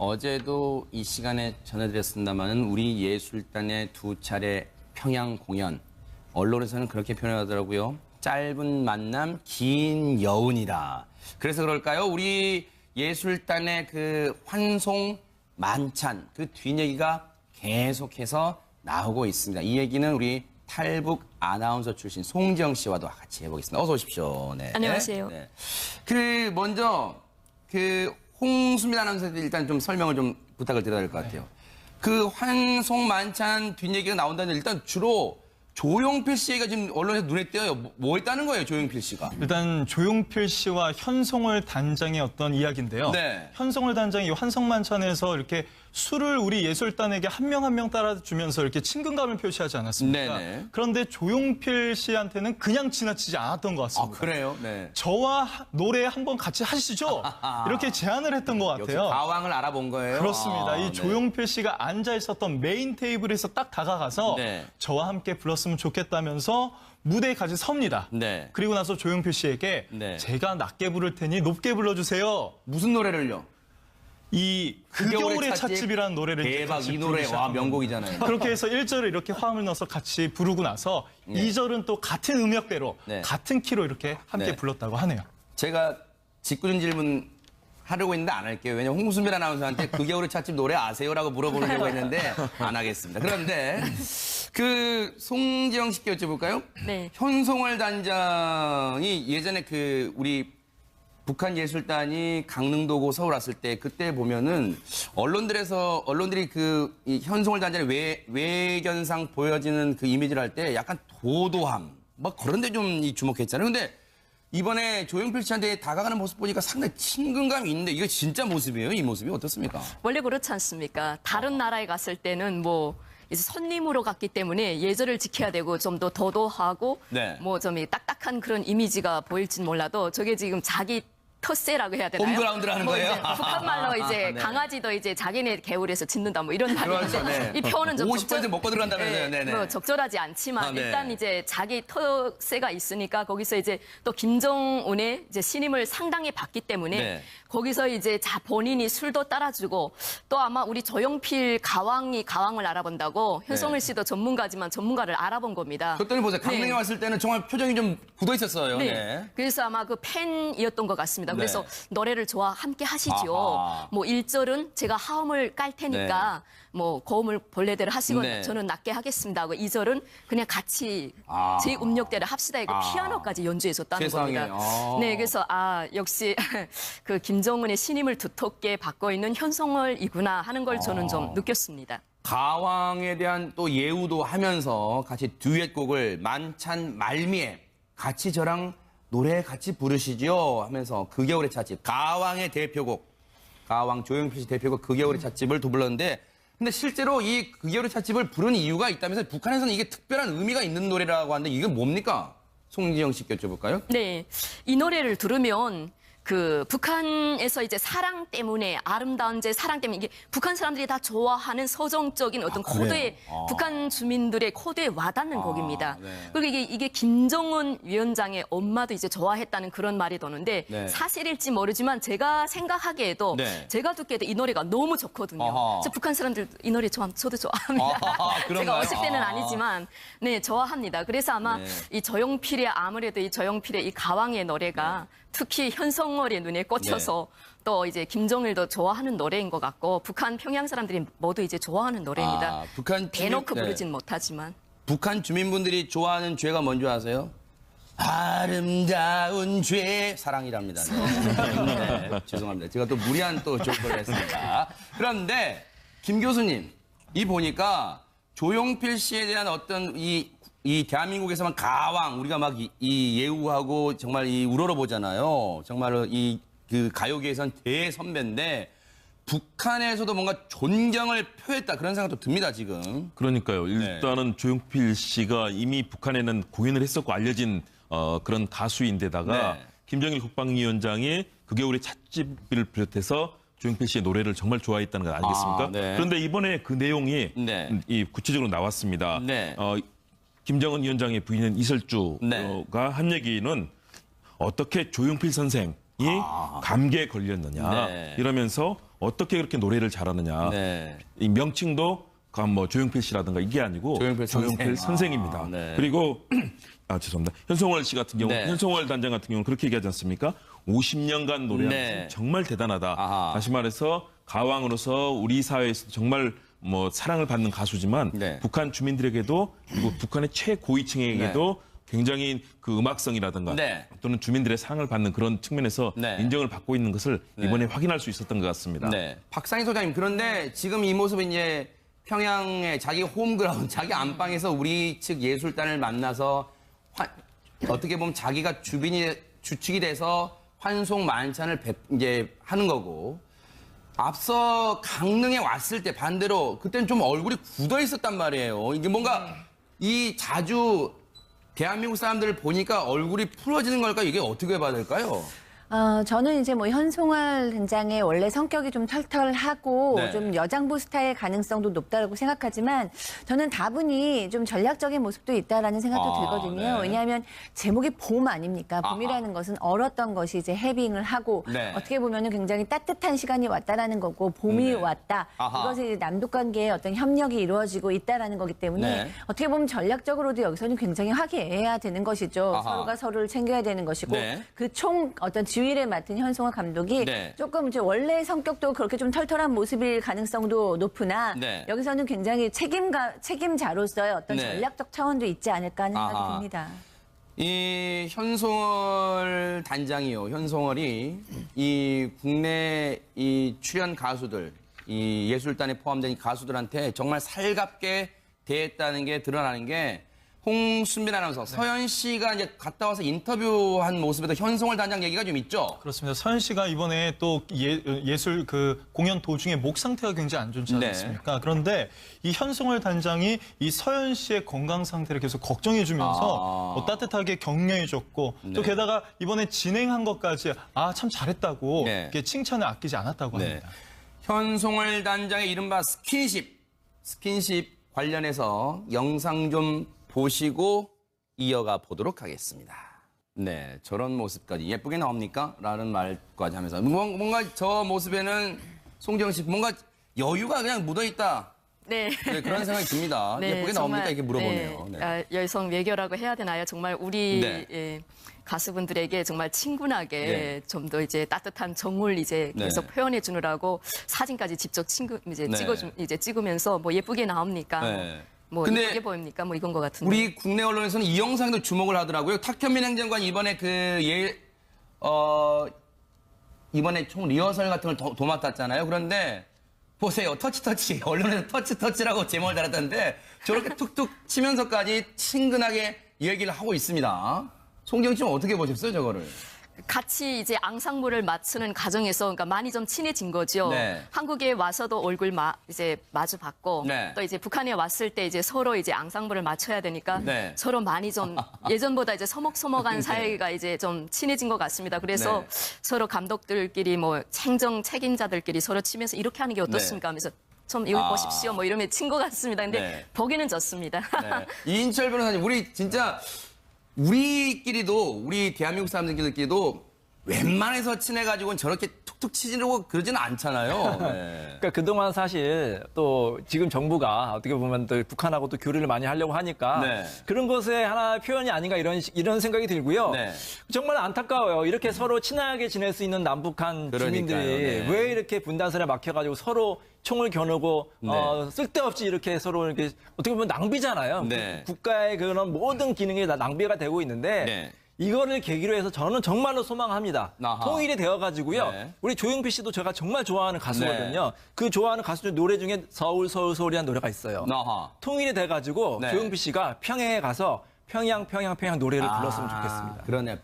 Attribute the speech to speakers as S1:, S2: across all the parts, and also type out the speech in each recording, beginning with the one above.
S1: 어제도 이 시간에 전해드렸습니다만 우리 예술단의 두 차례 평양 공연 언론에서는 그렇게 표현하더라고요. 짧은 만남 긴 여운이다. 그래서 그럴까요? 우리 예술단의 그 환송 만찬 그 뒷얘기가 계속해서 나오고 있습니다. 이 얘기는 우리 탈북 아나운서 출신 송지영 씨와도 같이 해보겠습니다. 어서 오십시오. 네.
S2: 안녕하세요.
S1: 네. 먼저 홍수민 아나운서한테 일단 좀 설명을 좀 부탁을 드려야 될 것 같아요. 그 환송 만찬 뒷얘기가 나온다는데 일단 주로 조용필 씨가 지금 언론에서 눈에 띄어요. 뭐 했다는 거예요, 조용필 씨가?
S3: 일단 조용필 씨와 현송월 단장의 어떤 이야기인데요.
S1: 네.
S3: 현송월 단장이 환성만찬에서 이렇게 술을 우리 예술단에게 한 명 한 명 따라주면서 이렇게 친근감을 표시하지 않았습니까?
S1: 네네.
S3: 그런데 조용필 씨한테는 그냥 지나치지 않았던 것 같습니다.
S1: 아, 그래요? 네.
S3: 저와 노래 한번 같이 하시죠? 이렇게 제안을 했던 것
S1: 역시
S3: 같아요.
S1: 가왕을 알아본 거예요?
S3: 그렇습니다. 이
S1: 네.
S3: 조용필 씨가 앉아 있었던 메인 테이블에서 딱 다가가서
S1: 네.
S3: 저와 함께 불렀으면 좋겠다면서 무대에 같이 섭니다.
S1: 네.
S3: 그리고 나서 조용필 씨에게
S1: 네.
S3: 제가 낮게 부를 테니 높게 불러주세요.
S1: 무슨 노래를요?
S3: 이 그 겨울의 찻집이라는 노래를
S1: 대박,
S3: 같이
S1: 이 노래
S3: 부르기
S1: 와
S3: 시작합니다.
S1: 명곡이잖아요.
S3: 그렇게 해서 1절을 이렇게 화음을 넣어서 같이 부르고 나서
S1: 네.
S3: 2절은 또 같은 음역대로
S1: 네.
S3: 같은 키로 이렇게 함께
S1: 네.
S3: 불렀다고 하네요.
S1: 제가 직구준 질문 하려고 했는데 안 할게요. 왜냐면 홍수민 아나운서한테 그 겨울의 찻집 노래 아세요라고 물어보려고 했는데 안 하겠습니다. 그런데 송지영 씨께 여쭤볼까요?
S2: 네.
S1: 현송월 단장이 예전에 우리 북한 예술단이 강릉도고 서울 왔을 때 그때 보면은 언론들이 이 현송월 단장의 외견상 보여지는 그 이미지를 할 때 약간 도도함 막 그런 데 좀 주목했잖아요. 근데 이번에 조용필 씨한테 다가가는 모습 보니까 상당히 친근감이 있는데 이게 진짜 모습이에요? 이 모습이 어떻습니까?
S2: 원래 그렇지 않습니까? 다른 나라에 갔을 때는 이제 손님으로 갔기 때문에 예절을 지켜야 되고 좀 더 도도하고
S1: 네.
S2: 좀 딱딱한 그런 이미지가 보일진 몰라도 저게 지금 자기 텃세라고 해야 되나요?
S1: 홈그라운드라는 거예요?
S2: 이제 북한 말로 이제
S1: 네.
S2: 강아지도 이제 자기네 개울에서 짖는다 뭐 이런 말이
S1: 그렇죠,
S2: 있는데
S1: 네.
S2: 이 표현은 좀
S1: 50% 먹고 들어간다면서요? 네네.
S2: 적절하지 않지만
S1: 네.
S2: 일단 이제 자기 텃세가 있으니까 거기서 이제 또 김정은의 이제 신임을 상당히 받기 때문에
S1: 네.
S2: 거기서 이제 본인이 술도 따라주고 또 아마 우리 조용필 가왕이 가왕을 알아본다고 현송일 씨도 전문가지만 전문가를 알아본 겁니다.
S1: 그랬더니 보세요. 강릉에
S2: 네.
S1: 왔을 때는 정말 표정이 좀 굳어 있었어요.
S2: 네.
S1: 네.
S2: 그래서 아마 그 팬이었던 것 같습니다. 그래서
S1: 네.
S2: 노래를 함께 하시죠.
S1: 아하.
S2: 1절은 제가 하음을 깔 테니까 고음을 본래대로 하시고
S1: 네.
S2: 저는 낮게 하겠습니다 하고 2절은 그냥 같이 제 음역대로 합시다 이거 피아노까지 연주해줬다는
S1: 세상에.
S2: 겁니다. 네, 그래서 역시 그 김정은의 신임을 두텁게 받고 있는 현송월이구나 하는 걸 저는 좀 느꼈습니다.
S1: 가왕에 대한 또 예우도 하면서 같이 듀엣곡을 만찬 말미에 같이 저랑 노래 같이 부르시죠 하면서 그 겨울의 찻집 가왕의 대표곡 가왕 조용필 씨 대표곡 그 겨울의 찻집을 또 불렀는데 근데 실제로 이 그 겨울의 찻집을 부른 이유가 있다면서 북한에서는 이게 특별한 의미가 있는 노래라고 하는데 이게 뭡니까? 송지영 씨께 여쭤볼까요?
S2: 네, 이 노래를 들으면 북한에서 이제 사랑 때문에 아름다운 사랑 때문에 이게 북한 사람들이 다 좋아하는 서정적인 어떤 코드에 북한 주민들의 코드에 와닿는 곡입니다.
S1: 네.
S2: 그리고 이게 김정은 위원장의 엄마도 이제 좋아했다는 그런 말이 도는데
S1: 네.
S2: 사실일지 모르지만 제가 생각하기에도
S1: 네.
S2: 제가 듣기에도 이 노래가 너무 좋거든요.
S1: 아하.
S2: 북한 사람들 이 노래 저도 좋아합니다.
S1: 그런가요?
S2: 제가 50대는 아니지만 네 좋아합니다. 그래서 아마
S1: 네.
S2: 이 조용필의 이 가왕의 노래가 특히 현송월의 눈에 꽂혀서 또 이제 김정일도 좋아하는 노래인 것 같고 북한 평양 사람들이 모두 이제 좋아하는 노래입니다. 대놓고 부르진 못하지만.
S1: 북한 주민분들이 좋아하는 죄가 뭔지 아세요? 아름다운 죄 사랑이랍니다. 네. 네, 죄송합니다. 제가 또 무리한 또 조건을 했습니다. 그런데 김 교수님 이 보니까 조용필 씨에 대한 어떤 이 대한민국에서만 가왕 우리가 막 이 예우하고 정말 우러러보잖아요. 정말로 그 가요계에선 대선배인데 북한에서도 뭔가 존경을 표했다 그런 생각도 듭니다 지금.
S4: 그러니까요. 일단은 조용필 씨가 이미 북한에는 공연을 했었고 알려진 그런 가수인데다가 김정일 국방위원장이 그 겨울의 찻집을 비롯해서 조용필 씨의 노래를 정말 좋아했다는 거 아니겠습니까? 그런데 이번에 그 내용이 구체적으로 나왔습니다. 김정은 위원장의 부인인 이설주가 한 얘기는 어떻게 조용필 선생 감기에 걸렸느냐
S1: 네.
S4: 이러면서 어떻게 그렇게 노래를 잘하느냐.
S1: 네.
S4: 이 명칭도 뭐 조용필 씨라든가 이게 아니고
S1: 조용필 선생.
S4: 선생입니다.
S1: 아, 네.
S4: 그리고 죄송합니다. 현송월 씨 같은 경우,
S1: 네.
S4: 현송월 단장 같은 경우는 그렇게 얘기하지 않습니까? 50년간 노래한
S1: 네.
S4: 것은 정말 대단하다.
S1: 아하.
S4: 다시 말해서 가왕으로서 우리 사회에서 정말 뭐 사랑을 받는 가수지만
S1: 네.
S4: 북한 주민들에게도 그리고 북한의 최고위층에게도 굉장히 그 음악성이라든가
S1: 네.
S4: 또는 주민들의 사랑을 받는 그런 측면에서
S1: 네.
S4: 인정을 받고 있는 것을 이번에 확인할 수 있었던 것 같습니다.
S1: 네. 박상희 소장님, 그런데 지금 이 모습은 이제 평양의 자기 홈그라운드, 자기 안방에서 우리 측 예술단을 만나서 어떻게 보면 자기가 주축이 돼서 환송 만찬을 이제 하는 거고, 앞서 강릉에 왔을 때 반대로 그때는 좀 얼굴이 굳어 있었단 말이에요. 이게 뭔가 이 자주 대한민국 사람들을 보니까 얼굴이 풀어지는 걸까? 이게 어떻게 봐야 될까요?
S5: 저는 이제 뭐 현송월 단장의 원래 성격이 좀 털털하고
S1: 네.
S5: 좀 여장부 스타일 가능성도 높다고 생각하지만 저는 다분히 좀 전략적인 모습도 있다라는 생각도 들거든요.
S1: 네.
S5: 왜냐하면 제목이 봄 아닙니까? 봄이라는 것은 얼었던 것이 이제 해빙을 하고
S1: 네.
S5: 어떻게 보면은 굉장히 따뜻한 시간이 왔다라는 거고 봄이
S1: 네.
S5: 왔다.
S1: 아하.
S5: 이것이 이제 남북 관계에 어떤 협력이 이루어지고 있다라는 거기 때문에
S1: 네.
S5: 어떻게 보면 전략적으로도 여기서는 굉장히 화기애애해야 되는 것이죠.
S1: 아하.
S5: 서로가 서로를 챙겨야 되는 것이고
S1: 네.
S5: 그 총 어떤 지휘를 맡은 현송월 감독이
S1: 네.
S5: 조금 이제 원래 성격도 그렇게 좀 털털한 모습일 가능성도 높으나
S1: 네.
S5: 여기서는 굉장히 책임자로서의 어떤
S1: 네.
S5: 전략적 차원도 있지 않을까 하는 생각이
S1: 아하.
S5: 듭니다.
S1: 이 현송월 단장이요. 현송월이 이 국내 이 출연 가수들, 이 예술단에 포함된 이 가수들한테 정말 살갑게 대했다는 게 드러나는 게 홍순빈 아나운서, 서현 씨가 이제 갔다 와서 인터뷰한 모습에도 현송월 단장 얘기가 좀 있죠.
S3: 그렇습니다. 서현 씨가 이번에 또 예술 그 공연 도중에 목 상태가 굉장히 안 좋지
S1: 네.
S3: 않습니까? 그런데 이 현송월 단장이 이 서현 씨의 건강 상태를 계속 걱정해주면서 따뜻하게 격려해줬고
S1: 네.
S3: 또 게다가 이번에 진행한 것까지 참 잘했다고
S1: 네.
S3: 이렇게 칭찬을 아끼지 않았다고
S1: 네.
S3: 합니다.
S1: 현송월 단장의 이른바 스킨십 관련해서 영상 좀 보시고 이어가 보도록 하겠습니다. 네, 저런 모습까지 예쁘게 나옵니까? 라는 말까지 하면서 뭔가 저 모습에는 송지영 씨 뭔가 여유가 그냥 묻어있다.
S2: 네.
S1: 네, 그런 생각이 듭니다. 예쁘게 나옵니까? 이렇게 물어보네요. 네.
S2: 여성 외교라고 해야 되나요? 정말 우리
S1: 네.
S2: 가수분들에게 정말 친근하게
S1: 네.
S2: 좀 더 이제 따뜻한 정을 이제
S1: 네.
S2: 계속 표현해 주느라고 사진까지 직접
S1: 네.
S2: 찍으면서 뭐 예쁘게 나옵니까?
S1: 네.
S2: 뭐
S1: 근데
S2: 예쁘게 보입니까? 뭐 이건 것 같은데.
S1: 우리 국내 언론에서는 이 영상도 주목을 하더라고요. 탁현민 행정관 이번에 이번에 총 리허설 같은 걸 도맡았잖아요. 그런데 보세요. 터치. 언론에서 터치라고 제목을 달았다는데 저렇게 툭툭 치면서까지 친근하게 얘기를 하고 있습니다. 송지영 씨는 어떻게 보셨어요, 저거를?
S2: 같이 이제 앙상블을 맞추는 과정에서 그러니까 많이 좀 친해진 거죠.
S1: 네.
S2: 한국에 와서도 얼굴 이제 마주 봤고
S1: 네.
S2: 또 이제 북한에 왔을 때 이제 서로 이제 앙상블을 맞춰야 되니까
S1: 네.
S2: 서로 많이 좀 예전보다 이제 서먹서먹한 사이가 이제 좀 친해진 것 같습니다. 그래서
S1: 네.
S2: 서로 감독들끼리 뭐 행정 책임자들끼리 서로 치면서 이렇게 하는 게 어떻습니까 하면서 좀 이걸 보십시오 뭐 이러면 친 것 같습니다. 근데
S1: 네.
S2: 보기는 좋습니다.
S1: 네. 이인철 변호사님, 우리 진짜 우리 대한민국 사람들끼리도 웬만해서 친해가지고는 저렇게 툭툭 치려고 그러지는 않잖아요. 네.
S6: 그러니까 그동안 사실 또 지금 정부가 어떻게 보면 또 북한하고 또 교류를 많이 하려고 하니까
S1: 네.
S6: 그런 것의 하나 표현이 아닌가 이런 생각이 들고요.
S1: 네.
S6: 정말 안타까워요. 이렇게 서로 친하게 지낼 수 있는 남북한
S1: 그러니까요.
S6: 주민들이
S1: 네.
S6: 왜 이렇게 분단선에 막혀가지고 서로 총을 겨누고
S1: 네.
S6: 쓸데없이 이렇게 서로 이렇게 어떻게 보면 낭비잖아요.
S1: 네.
S6: 국가의 그런 모든 기능이 다 낭비가 되고 있는데
S1: 네.
S6: 이거를 계기로 해서 저는 정말로 소망합니다.
S1: 아하.
S6: 통일이 되어가지고요.
S1: 네.
S6: 우리 조용필 씨도 제가 정말 좋아하는 가수거든요. 그 좋아하는 가수 중 노래 중에 서울이라는 노래가 있어요.
S1: 아하.
S6: 통일이 돼가지고
S1: 네.
S6: 조용필 씨가 평양에 가서 평양 노래를 불렀으면 좋겠습니다.
S1: 그러네요.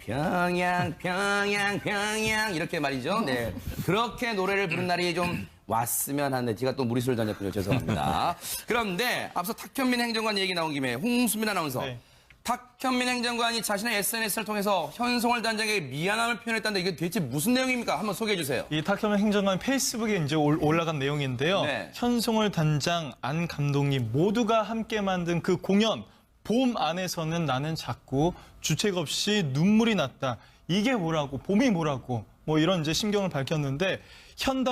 S1: 평양 이렇게 말이죠. 네. 그렇게 노래를 부른 날이 좀 왔으면 하는데 제가 또 무리수를 던졌군요. 죄송합니다. 그런데 앞서 탁현민 행정관 얘기 나온 김에 홍수민 아나운서.
S3: 네.
S1: 탁현민 행정관이 자신의 SNS를 통해서 현송월 단장에게 미안함을 표현했다는데 이게 대체 무슨 내용입니까? 한번 소개해 주세요.
S3: 이 탁현민 행정관 페이스북에 이제 올라간 내용인데요.
S1: 네.
S3: 현송월 단장, 안 감독님 모두가 함께 만든 그 공연 봄 안에서는 나는 자꾸 주책 없이 눈물이 났다. 이게 뭐라고? 봄이 뭐라고? 뭐 이런 이제 심경을 밝혔는데 현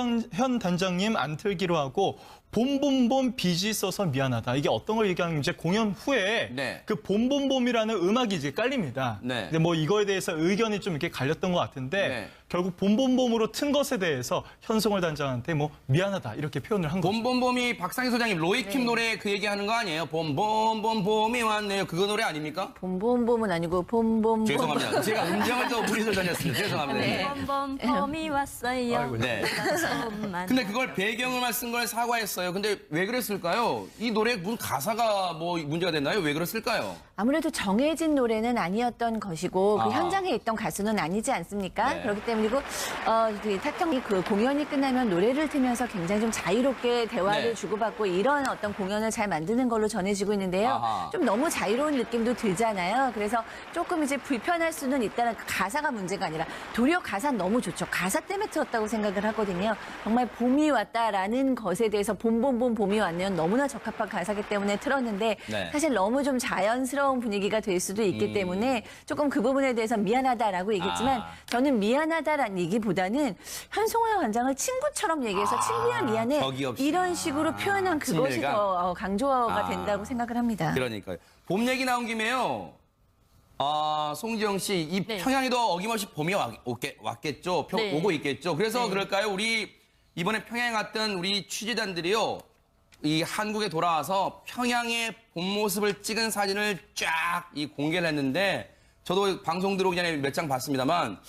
S3: 단장님 안 틀기로 하고 봄봄봄 빚이 있어서 미안하다. 이게 어떤 걸 얘기하는 이제 공연 후에
S1: 네.
S3: 그 봄봄봄이라는 음악이 이제 깔립니다.
S1: 네.
S3: 근데 뭐 이거에 대해서 의견이 좀 이렇게 갈렸던 것 같은데
S1: 네.
S3: 결국 봄봄봄으로 튼 것에 대해서 현송월 단장한테 뭐 미안하다 이렇게 표현을 한 거죠.
S1: 봄봄봄이 박상희 소장님 로이킴 노래 그 얘기하는 거 아니에요? 봄봄봄봄이 왔네요. 그거 노래 아닙니까?
S5: 봄봄봄은 아니고 봄봄봄.
S1: 죄송합니다. 제가 음정을 또 무리를 다녔습니다. 죄송합니다. 네.
S2: 봄봄봄이 왔어요.
S1: 네.
S2: 손만.
S1: 근데 그걸 배경음악 쓴 걸 사과했어요. 근데 왜 그랬을까요? 이 노래 무슨 가사가 뭐 문제가 됐나요? 왜 그랬을까요?
S5: 아무래도 정해진 노래는 아니었던 것이고 그
S1: 아하.
S5: 현장에 있던 가수는 아니지 않습니까?
S1: 네.
S5: 그렇기 때문이고 그 타령이 그 공연이 끝나면 노래를 틀면서 굉장히 좀 자유롭게 대화를
S1: 네.
S5: 주고받고 이런 어떤 공연을 잘 만드는 걸로 전해지고 있는데요.
S1: 아하.
S5: 좀 너무 자유로운 느낌도 들잖아요. 그래서 조금 이제 불편할 수는 있다는 그 가사가 문제가 아니라 도리어 가사는 너무 좋죠. 가사 때문에 틀었다고 생각을 하거든요. 정말 봄이 왔다라는 것에 대해서 봄봄봄 봄이 왔네요. 너무나 적합한 가사기 때문에 틀었는데
S1: 네.
S5: 사실 너무 좀 자연스러운 분위기가 될 수도 있기 때문에 조금 그 부분에 대해서 미안하다라고 얘기했지만 저는 미안하다라는 얘기보다는 현송월 관장을 친구처럼 얘기해서 친구야 미안해
S1: 격이 없이.
S5: 이런 식으로 표현한 그것이
S1: 친밀감?
S5: 더 강조가
S1: 아.
S5: 된다고 생각을 합니다.
S1: 그러니까요. 봄 얘기 나온 김에요. 송지영 씨, 이
S2: 네.
S1: 평양에도 어김없이 봄이 왔겠죠.
S2: 네.
S1: 오고 있겠죠. 그래서
S2: 네.
S1: 그럴까요? 우리 이번에 평양에 갔던 우리 취재단들이요. 이 한국에 돌아와서 평양의 봄 모습을 찍은 사진을 쫙 공개를 했는데 저도 방송 들어오기 전에 몇 장 봤습니다만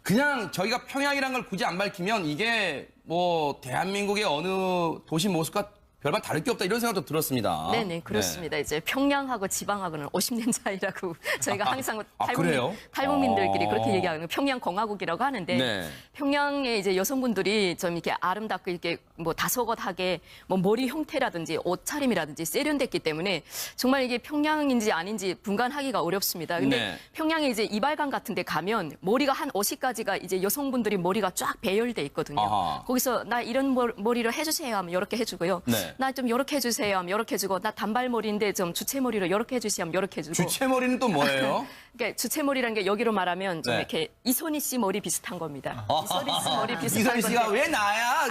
S1: 그냥 저희가 평양이란 걸 굳이 안 밝히면 이게 뭐 대한민국의 어느 도시 모습과 별반 다를 게 없다 이런 생각도 들었습니다.
S2: 네네, 그렇습니다. 이제 평양하고 지방하고는 50년 차이라고 저희가 항상
S1: 그래요?
S2: 탈북민들끼리 그렇게 얘기하는 평양 공화국이라고 하는데
S1: 네.
S2: 평양의 이제 여성분들이 좀 이렇게 아름답고 이렇게 뭐 다소곳하게 뭐 머리 형태라든지 옷차림이라든지 세련됐기 때문에 정말 이게 평양인지 아닌지 분간하기가 어렵습니다. 근데
S1: 네.
S2: 평양에 이제 이발관 같은 데 가면 머리가 한 50가지가 이제 여성분들이 머리가 쫙 배열돼 있거든요.
S1: 아하.
S2: 거기서 나 이런 머리를 해주세요 하면 이렇게 해주고요.
S1: 네.
S2: 나 좀 이렇게 해주세요 하면 이렇게 해주고 나 단발머리인데 좀 주체머리로 이렇게 해주세요 하면 이렇게 해주고
S1: 주체머리는 또 뭐예요?
S2: 그러니까 주체머리라는 게 여기로 말하면 좀
S1: 네.
S2: 이렇게 이선희 씨 머리 비슷한 겁니다. 이선희 씨 머리 비슷한
S1: 이선희 씨가
S2: 건데
S1: 왜 나야?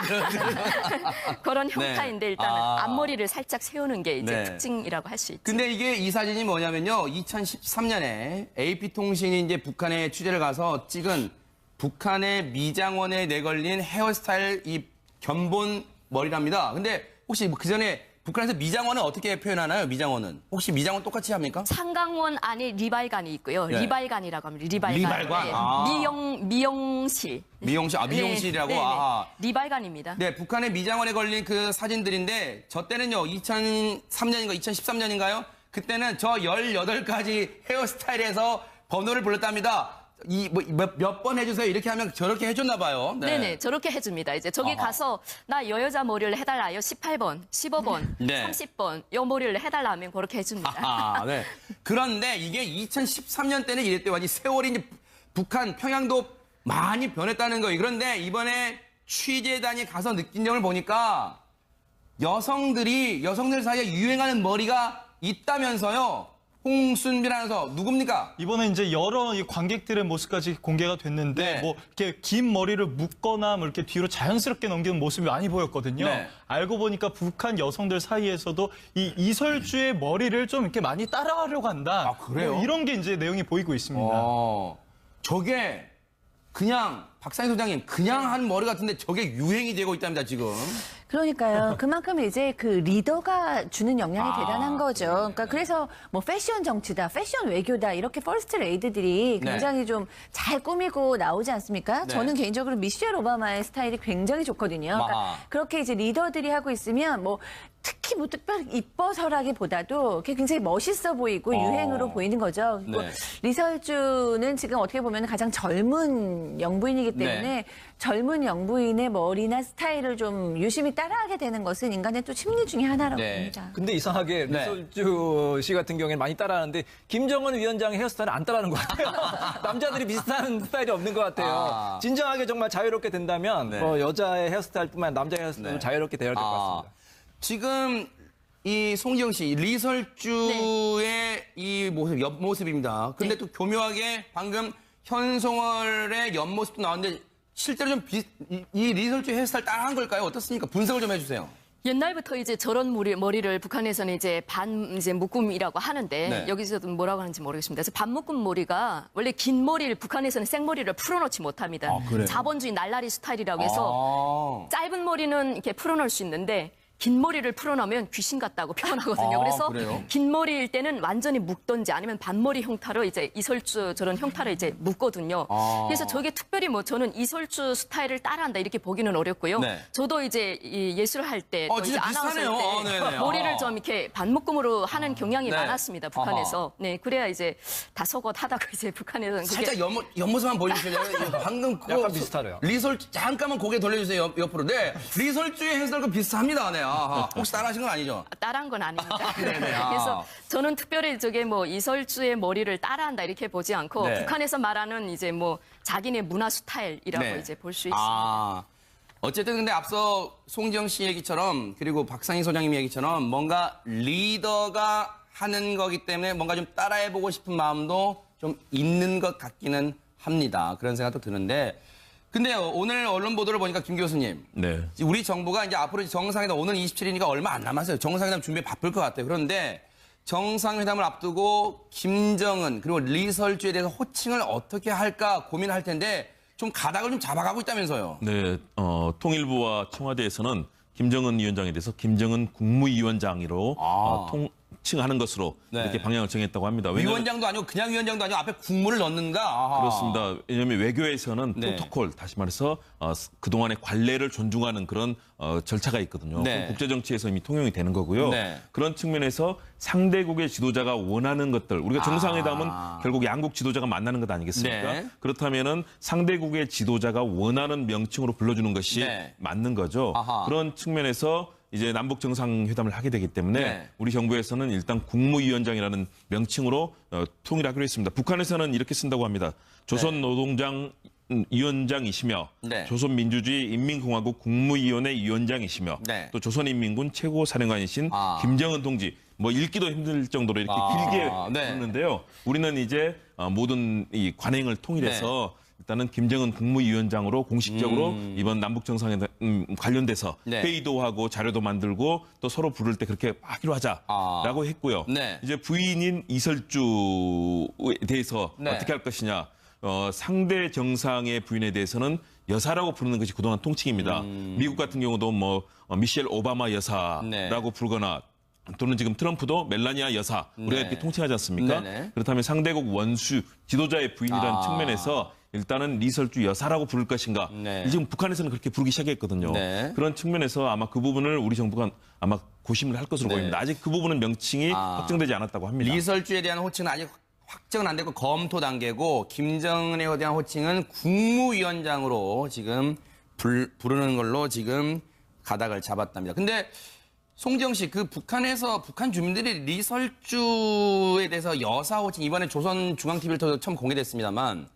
S2: 그런
S1: 네.
S2: 형태인데 일단은 앞머리를 살짝 세우는 게 이제
S1: 네.
S2: 특징이라고 할 수 있죠.
S1: 근데 이게 이 사진이 뭐냐면요. 2013년에 AP통신이 이제 북한에 취재를 가서 찍은 북한의 미장원에 내걸린 헤어스타일 이 견본 머리랍니다. 근데 혹시 그 전에 북한에서 미장원은 어떻게 표현하나요? 미장원은 혹시 미장원 똑같이 합니까?
S2: 상강원 안에 리발관이 있고요.
S1: 네.
S2: 리발관이라고 합니다. 리발관.
S1: 리발관? 아.
S2: 미용실.
S1: 미용실이라고.
S2: 네, 네, 네.
S1: 아.
S2: 리발관입니다.
S1: 네, 북한의 미장원에 걸린 그 사진들인데 저 때는요. 2003년인가 2013년인가요? 그때는 저 18가지 헤어스타일에서 번호를 불렀답니다. 몇 번 해주세요. 이렇게 하면 저렇게 해줬나 봐요. 네.
S2: 네네, 저렇게 해줍니다. 이제 저기
S1: 아하.
S2: 가서 나 여자 머리를 해달라요. 18번, 15번,
S1: 네.
S2: 30번 요 머리를 해달라 하면 그렇게 해줍니다.
S1: 아, 네. 그런데 이게 2013년 때는 이랬대요. 아니 세월이 이제 북한 평양도 많이 변했다는 거예요. 그런데 이번에 취재단이 가서 느낀 점을 보니까 여성들 사이에 유행하는 머리가 있다면서요. 홍순빈 아나운서 누굽니까?
S3: 이번에 이제 여러 이 관객들의 모습까지 공개가 됐는데
S1: 네.
S3: 뭐 이렇게 긴 머리를 묶거나 뭐 이렇게 뒤로 자연스럽게 넘기는 모습이 많이 보였거든요.
S1: 네.
S3: 알고 보니까 북한 여성들 사이에서도 이 이설주의 머리를 좀 이렇게 많이 따라하려고 한다.
S1: 아, 그래요?
S3: 뭐 이런 게 이제 내용이 보이고 있습니다.
S1: 저게 그냥 박상희 소장님 그냥 한 머리 같은데 저게 유행이 되고 있답니다 지금.
S5: 그러니까요. 그만큼 이제 그 리더가 주는 영향이 대단한 거죠. 그러니까 그래서 뭐 패션 정치다, 패션 외교다 이렇게 퍼스트 레이드들이
S1: 네.
S5: 굉장히 좀 잘 꾸미고 나오지 않습니까?
S1: 네.
S5: 저는 개인적으로 미셸 오바마의 스타일이 굉장히 좋거든요. 그러니까
S1: 아하.
S5: 그렇게 이제 리더들이 하고 있으면 뭐 특히 뭐 특별히 이뻐서라기보다도 그게 굉장히 멋있어 보이고 유행으로 보이는 거죠. 그리고
S1: 네.
S5: 리설주는 지금 어떻게 보면 가장 젊은 영부인이기 때문에
S1: 네.
S5: 젊은 영부인의 머리나 스타일을 좀 유심히 따라하게 되는 것은 인간의 또 심리 중에 하나라고
S1: 네.
S5: 봅니다.
S6: 근데 이상하게
S1: 네.
S6: 리설주 씨 같은 경우에는 많이 따라하는데 김정은 위원장의 헤어스타일은 안 따라하는 것 같아요. 남자들이 비슷한 스타일이 없는 것 같아요.
S1: 아.
S6: 진정하게 정말 자유롭게 된다면
S1: 네.
S6: 뭐 여자의 헤어스타일뿐만 아니라 남자의 헤어스타일도
S1: 네.
S6: 자유롭게 대여될 것 같습니다.
S1: 지금 이 송지영 씨 리설주의 이 모습 옆모습입니다. 근데 또 교묘하게 방금 현송월의 옆모습도 나왔는데 실제로 좀 이 리설주 헤어스타일 따라한 걸까요? 어떻습니까? 분석을 좀 해주세요.
S2: 옛날부터 이제 저런 머리를 북한에서는 이제 묶음이라고 하는데
S1: 네.
S2: 여기서도 뭐라고 하는지 모르겠습니다. 그래서 반묶음 머리가 원래 긴 머리를 북한에서는 생머리를 풀어놓지 못합니다.
S1: 아, 그래요?
S2: 자본주의 날라리 스타일이라고 해서 짧은 머리는 이렇게 풀어놓을 수 있는데 긴 머리를 풀어놓으면 귀신 같다고 표현하거든요. 그래서
S1: 그래요?
S2: 긴 머리일 때는 완전히 묶던지 아니면 반머리 형태로 이제 이설주 저런 형태를 이제 묶거든요. 그래서 저게 특별히 뭐 저는 이설주 스타일을 따라한다 이렇게 보기는 어렵고요.
S1: 네.
S2: 저도 이제 이 예술을 할 때, 또 이제
S1: 진짜
S2: 아나운서
S1: 비슷하네요.
S2: 할 때
S1: 네네.
S2: 머리를 좀 이렇게 반묶음으로 하는 경향이
S1: 네.
S2: 많았습니다. 북한에서. 네, 그래야 이제 다소곳하다가 이제 북한에서는 그게
S1: 살짝 옆모습만 보여주실래요? 방금 그
S6: 약간 비슷하네요.
S1: 리설 잠깐만 고개 돌려주세요. 옆으로. 네, 리설주의 헤어스타일과 비슷합니다. 네, 혹시 따라하신 건 아니죠?
S2: 따라한 건 아닙니다.
S1: 네네.
S2: 그래서 저는 특별히 저게 뭐 이설주의 머리를 따라한다 이렇게 보지 않고
S1: 네.
S2: 북한에서 말하는 이제 뭐 자기네 문화 스타일이라고
S1: 네.
S2: 이제 볼 수 있습니다.
S1: 어쨌든 근데 앞서 송지영 씨 얘기처럼 그리고 박상희 소장님 얘기처럼 뭔가 리더가 하는 거기 때문에 뭔가 좀 따라해보고 싶은 마음도 좀 있는 것 같기는 합니다. 그런 생각도 드는데 근데 오늘 언론 보도를 보니까 김 교수님
S4: 네.
S1: 우리 정부가 이제 앞으로 정상회담 오늘 27일이니까 얼마 안 남았어요. 정상회담 준비에 바쁠 것 같아요. 그런데 정상회담을 앞두고 김정은 그리고 리설주에 대해서 호칭을 어떻게 할까 고민할 텐데 좀 가닥을 좀 잡아가고 있다면서요.
S4: 네, 통일부와 청와대에서는 김정은 위원장에 대해서 김정은 국무위원장으로 통칭하는 것으로
S1: 네.
S4: 이렇게 방향을 정했다고 합니다. 왜냐하면
S1: 위원장도 아니고 그냥 위원장도 아니고 앞에 국무를 넣는가? 아하.
S4: 그렇습니다. 왜냐하면 외교에서는
S1: 네.
S4: 프로토콜, 다시 말해서 그동안의 관례를 존중하는 그런 절차가 있거든요.
S1: 네.
S4: 국제정치에서 이미 통용이 되는 거고요.
S1: 네.
S4: 그런 측면에서 상대국의 지도자가 원하는 것들, 우리가 정상회담은 결국 양국 지도자가 만나는 것 아니겠습니까?
S1: 네.
S4: 그렇다면은 상대국의 지도자가 원하는 명칭으로 불러주는 것이
S1: 네.
S4: 맞는 거죠.
S1: 아하.
S4: 그런 측면에서 이제 남북 정상회담을 하게 되기 때문에
S1: 네.
S4: 우리 정부에서는 일단 국무위원장이라는 명칭으로 통일하기로 했습니다. 북한에서는 이렇게 쓴다고 합니다. 조선노동당 위원장이시며
S1: 네.
S4: 조선민주주의 인민공화국 국무위원회 위원장이시며
S1: 네.
S4: 또 조선인민군 최고사령관이신 김정은 동지 뭐 읽기도 힘들 정도로 이렇게 길게
S1: 네.
S4: 부르는데요. 우리는 이제 모든 이 관행을 통일해서 일단은 김정은 국무위원장으로 공식적으로 이번 남북 정상회담 관련돼서
S1: 네.
S4: 회의도 하고 자료도 만들고 또 서로 부를 때 그렇게 하기로 하자라고 했고요.
S1: 네.
S4: 이제 부인인 이설주에 대해서
S1: 네.
S4: 어떻게 할 것이냐. 상대 정상의 부인에 대해서는 여사라고 부르는 것이 그동안 통칭입니다. 미국 같은 경우도 뭐 미셸 오바마 여사라고
S1: 네.
S4: 부르거나 또는 지금 트럼프도 멜라니아 여사 우리가
S1: 네.
S4: 이렇게 통칭하지 않습니까?
S1: 네네.
S4: 그렇다면 상대국 원수 지도자의 부인이라는 측면에서 일단은 리설주 여사라고 부를 것인가.
S1: 네.
S4: 지금 북한에서는 그렇게 부르기 시작했거든요.
S1: 네.
S4: 그런 측면에서 아마 그 부분을 우리 정부가 아마 고심을 할 것으로
S1: 네.
S4: 보입니다. 아직 그 부분은 명칭이 확정되지 않았다고 합니다.
S1: 리설주에 대한 호칭은 아직 확정은 안 되고 검토 단계고 김정은에 대한 호칭은 국무위원장으로 지금 부르는 걸로 지금 가닥을 잡았답니다. 근데 송지영 씨, 그 북한에서 북한 주민들이 리설주에 대해서 여사 호칭 이번에 조선중앙TV를 통해서 처음 공개됐습니다만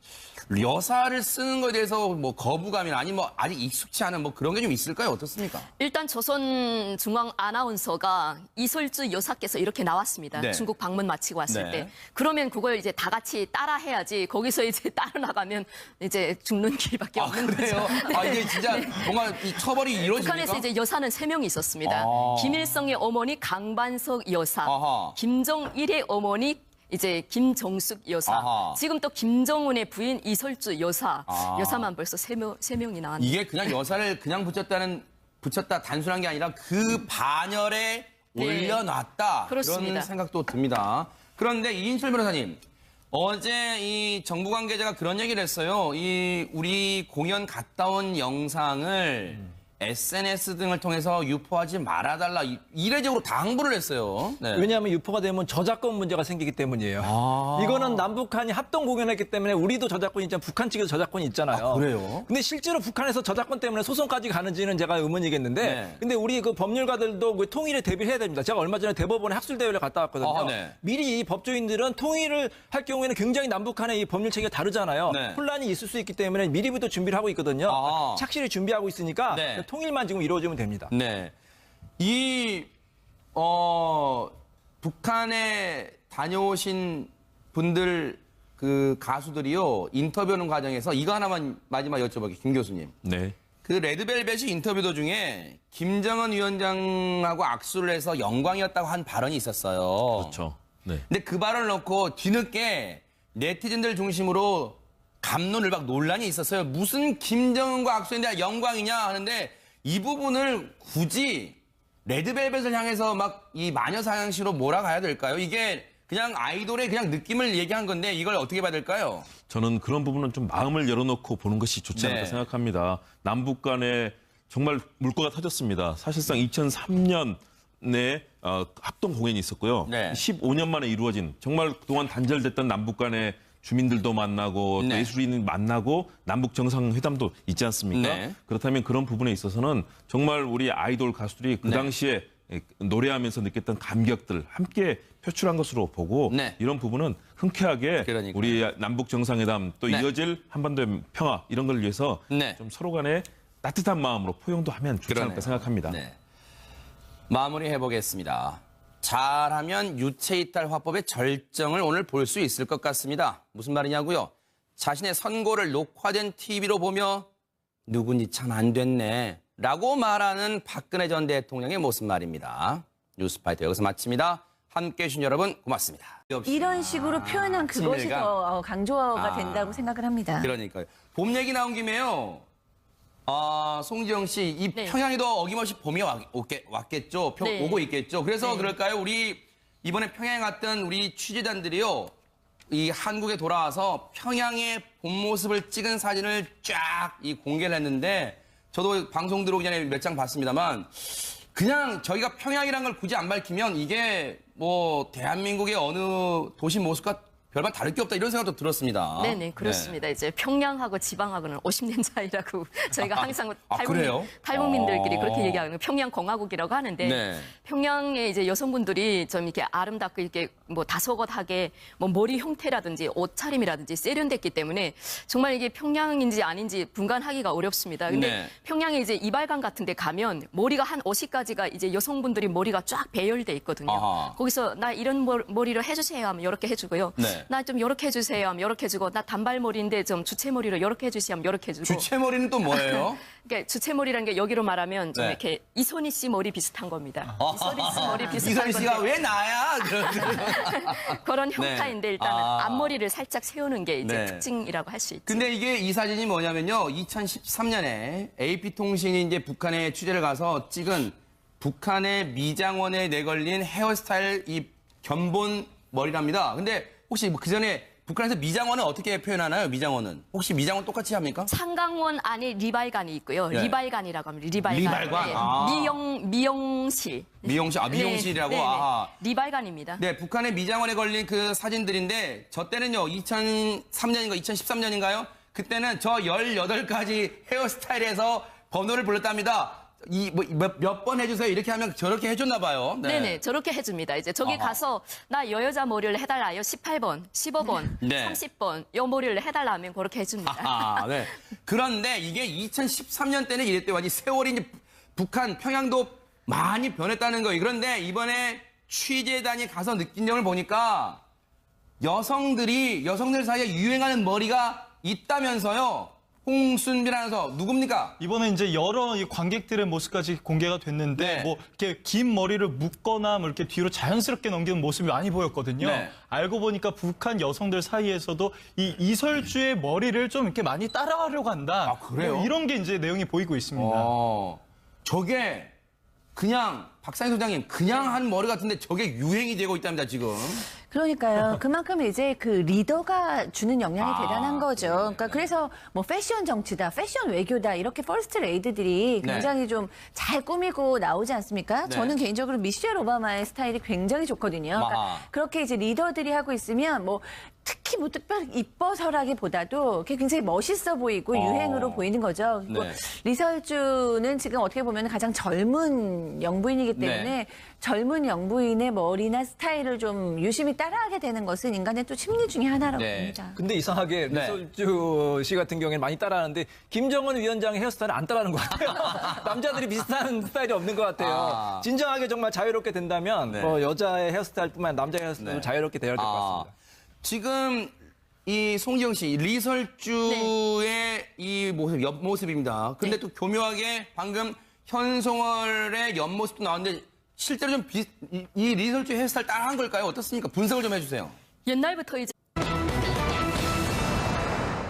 S1: 여사를 쓰는 것에 대해서 뭐 거부감이나 아니면 뭐 아직 익숙치 않은 뭐 그런 게 좀 있을까요? 어떻습니까?
S2: 일단 조선중앙 아나운서가 이설주 여사께서 이렇게 나왔습니다.
S1: 네.
S2: 중국 방문 마치고 왔을
S1: 네.
S2: 때. 그러면 그걸 이제 다 같이 따라 해야지. 거기서 이제 따라 나가면 이제 죽는 길밖에 없는
S1: 그래요?
S2: 거죠.
S1: 이게 진짜 뭔가 이 처벌이 이루어집니까?
S2: 북한에서 이제 여사는 3명이 있었습니다. 김일성의 어머니 강반석 여사,
S1: 아하.
S2: 김정일의 어머니 이제 김정숙 여사,
S1: 아하.
S2: 지금 또 김정은의 부인 이설주 여사, 여사만 벌써 3명이 나왔네요.
S1: 이게 그냥 여사를 그냥 붙였다 단순한 게 아니라 그 반열에
S2: 네.
S1: 올려놨다.
S2: 그렇습니다.
S1: 그런 생각도 듭니다. 그런데 이인철 변호사님, 어제 이 정부 관계자가 그런 얘기를 했어요. 이 우리 공연 갔다 온 영상을 SNS 등을 통해서 유포하지 말아달라. 이례적으로 당부를 했어요. 네.
S6: 왜냐하면 유포가 되면 저작권 문제가 생기기 때문이에요. 이거는 남북한이 합동 공연했기 때문에 우리도 저작권이 있잖아요. 북한 측에도 저작권이 있잖아요.
S1: 그래요?
S6: 근데 실제로 북한에서 저작권 때문에 소송까지 가는지는 제가 의문이겠는데
S1: 네.
S6: 근데 우리 그 법률가들도 그 통일에 대비를 해야 됩니다. 제가 얼마 전에 대법원에 학술대회를 갔다 왔거든요.
S1: 네.
S6: 미리 이 법조인들은 통일을 할 경우에는 굉장히 남북한의 이 법률 체계가 다르잖아요.
S1: 네.
S6: 혼란이 있을 수 있기 때문에 미리부터 준비를 하고 있거든요. 착실히 준비하고 있으니까
S1: 네.
S6: 통일만 지금 이루어지면 됩니다.
S1: 네. 북한에 다녀오신 분들 그 가수들이요 인터뷰하는 과정에서 이거 하나만 마지막 여쭤볼게요, 김 교수님.
S4: 네.
S1: 그 레드벨벳이 인터뷰 도중에 김정은 위원장하고 악수를 해서 영광이었다고 한 발언이 있었어요.
S4: 그렇죠. 네.
S1: 근데 그 발언을 놓고 뒤늦게 네티즌들 중심으로 갑론을 막 논란이 있었어요. 무슨 김정은과 악수했는데 영광이냐 하는데 이 부분을 굳이 레드벨벳을 향해서 막 이 마녀사냥시로 몰아가야 될까요? 이게 그냥 아이돌의 그냥 느낌을 얘기한 건데 이걸 어떻게 봐야 될까요?
S4: 저는 그런 부분은 좀 마음을 열어놓고 보는 것이 좋지 않을까
S1: 네.
S4: 생각합니다. 남북 간에 정말 물꼬가 터졌습니다. 사실상 2003년에 합동 공연이 있었고요.
S1: 네.
S4: 15년 만에 이루어진 정말 그동안 단절됐던 남북 간의 주민들도 만나고 또
S1: 네.
S4: 예술인을 만나고 남북 정상회담도 있지 않습니까?
S1: 네.
S4: 그렇다면 그런 부분에 있어서는 정말 우리 아이돌 가수들이 그
S1: 네.
S4: 당시에 노래하면서 느꼈던 감격들 함께 표출한 것으로 보고
S1: 네.
S4: 이런 부분은 흔쾌하게
S1: 그러니까요.
S4: 우리 남북 정상회담 또
S1: 네.
S4: 이어질 한반도의 평화 이런 걸 위해서
S1: 네.
S4: 좀 서로 간에 따뜻한 마음으로 포용도 하면 좋지 않을까 생각합니다.
S1: 네. 마무리해 보겠습니다. 잘하면 유체이탈 화법의 절정을 오늘 볼 수 있을 것 같습니다. 무슨 말이냐고요? 자신의 선고를 녹화된 TV로 보며 누군지 참 안 됐네 라고 말하는 박근혜 전 대통령의 모습 말입니다. 뉴스파이터 여기서 마칩니다. 함께해 주신 여러분 고맙습니다.
S5: 이런 식으로 표현한 그것이
S1: 친밀감.
S5: 더 강조가
S1: 아.
S5: 된다고 생각을 합니다.
S1: 그러니까요. 봄 얘기 나온 김에요. 송지영 씨, 이
S2: 네.
S1: 평양에도 어김없이 봄이 왔겠죠.
S2: 네.
S1: 오고 있겠죠. 그래서
S2: 네.
S1: 그럴까요? 우리 이번에 평양에 갔던 우리 취재단들이요. 이 한국에 돌아와서 평양의 봄 모습을 찍은 사진을 쫙 공개를 했는데 저도 방송 들어오기 전에 몇 장 봤습니다만 그냥 저희가 평양이란 걸 굳이 안 밝히면 이게 뭐 대한민국의 어느 도시 모습과 별반 다를 게 없다 이런 생각도 들었습니다.
S2: 네네, 그렇습니다. 이제 평양하고 지방하고는 50년 차이라고 저희가 항상
S1: 그래요?
S2: 탈북민들끼리
S1: 아.
S2: 그렇게 얘기하는 평양공화국이라고 하는데
S1: 네.
S2: 평양의 이제 여성분들이 좀 이렇게 아름답고 이렇게 뭐 다소곳하게 뭐 머리 형태라든지 옷차림이라든지 세련됐기 때문에 정말 이게 평양인지 아닌지 분간하기가 어렵습니다. 근데
S1: 네.
S2: 평양에 이제 이발관 같은 데 가면 머리가 한 50가지가 이제 여성분들이 머리가 쫙 배열돼 있거든요.
S1: 아하.
S2: 거기서 나 이런 머리를 해주세요 하면 이렇게 해주고요.
S1: 네.
S2: 나 좀 이렇게 해주세요 하면 이렇게 해주고 나 단발머리인데 좀 주체머리로 이렇게 해주세요 하면 이렇게 해주고
S1: 주체머리는 또 뭐예요?
S2: 그러니까 주체머리라는 게 여기로 말하면 좀
S1: 네.
S2: 이렇게 이선희 씨 머리 비슷한 겁니다. 이선희 씨 머리 비슷한
S1: 이선희 씨가
S2: 건데
S1: 왜 나야?
S2: 그런
S1: 네.
S2: 형태인데 일단은
S1: 아.
S2: 앞머리를 살짝 세우는 게 이제
S1: 네.
S2: 특징이라고 할 수 있죠.
S1: 근데 이게 이 사진이 뭐냐면요. 2013년에 AP통신이 이제 북한에 취재를 가서 찍은 북한의 미장원에 내걸린 헤어스타일 이 견본 머리랍니다. 근데 혹시 그 전에 북한에서 미장원은 어떻게 표현하나요? 미장원은 혹시 미장원 똑같이 합니까?
S2: 상강원 안에 리발관이 있고요.
S1: 네.
S2: 리발관이라고 합니다. 리발관.
S1: 리발관? 아.
S2: 미용실.
S1: 미용실, 미용실이라고.
S2: 네, 네, 네.
S1: 아하.
S2: 리발관입니다.
S1: 네, 북한의 미장원에 걸린 그 사진들인데 저 때는요. 2003년인가 2013년인가요? 그때는 저 18가지 헤어스타일에서 번호를 불렀답니다. 몇 번 해주세요. 이렇게 하면 저렇게 해줬나 봐요. 네.
S2: 네네, 저렇게 해줍니다. 이제 저기
S1: 아하.
S2: 가서 나 여자 머리를 해달라요. 18번, 15번,
S1: 네.
S2: 30번 요 머리를 해달라 하면 그렇게 해줍니다.
S1: 아, 네. 그런데 이게 2013년 때는 이랬대요. 아니 세월이 이제 북한 평양도 많이 변했다는 거예요. 그런데 이번에 취재단이 가서 느낀 점을 보니까 여성들 사이에 유행하는 머리가 있다면서요. 홍순빈 아나운서 누굽니까?
S3: 이번에 이제 여러 이 관객들의 모습까지 공개가 됐는데
S1: 네.
S3: 뭐 이렇게 긴 머리를 묶거나 뭐 이렇게 뒤로 자연스럽게 넘기는 모습이 많이 보였거든요.
S1: 네.
S3: 알고 보니까 북한 여성들 사이에서도 이 이설주의 머리를 좀 이렇게 많이 따라하려고 한다.
S1: 아, 그래요?
S3: 뭐 이런 게 이제 내용이 보이고 있습니다.
S1: 저게 그냥 박상희 소장님 그냥 한 머리 같은데 저게 유행이 되고 있답니다 지금.
S5: 그러니까요. 그만큼 이제 그 리더가 주는 영향이 대단한 거죠. 그러니까 그래서 뭐 패션 정치다, 패션 외교다 이렇게 퍼스트 레이드들이
S1: 네.
S5: 굉장히 좀 잘 꾸미고 나오지 않습니까?
S1: 네.
S5: 저는 개인적으로 미셸 오바마의 스타일이 굉장히 좋거든요.
S1: 아하.
S5: 그러니까 그렇게 이제 리더들이 하고 있으면 뭐 특히 뭐 특별히 이뻐서라기보다도 그게 굉장히 멋있어 보이고 유행으로 보이는 거죠. 그리고
S1: 네.
S5: 리설주는 지금 어떻게 보면 가장 젊은 영부인이기 때문에
S1: 네.
S5: 젊은 영부인의 머리나 스타일을 좀 유심히 따라하게 되는 것은 인간의 또 심리 중에 하나라고
S1: 네.
S5: 봅니다.
S6: 근데 이상하게
S1: 네.
S6: 리설주 씨 같은 경우에는 많이 따라하는데 김정은 위원장의 헤어스타일은 안 따라하는 것 같아요. 남자들이 비슷한 스타일이 없는 것 같아요.
S1: 아.
S6: 진정하게 정말 자유롭게 된다면
S1: 네.
S6: 여자의 헤어스타일뿐만 아니라 남자의 헤어스타일도
S1: 네.
S6: 자유롭게 되어야 될 것 같습니다.
S1: 지금 이 송지영 씨 리설주의 이 모습, 옆모습입니다. 근데 또 교묘하게 방금 현송월의 옆모습도 나왔는데 실제로 좀 이 리설주 헤어스타일 따라한 걸까요? 어떻습니까? 분석을 좀 해주세요.
S2: 옛날부터 이제